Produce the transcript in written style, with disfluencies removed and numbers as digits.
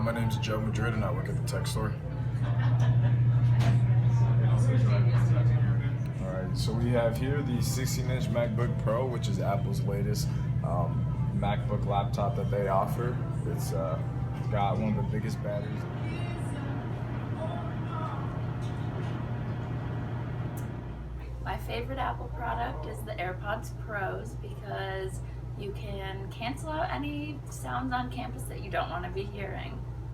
My name's Joe Madrid and I work at the tech store. Alright, so we have here the 16-inch MacBook Pro, which is Apple's latest MacBook laptop that they offer. It's got one of the biggest batteries. My favorite Apple product is the AirPods Pros because you can cancel out any sounds on campus that you don't want to be hearing.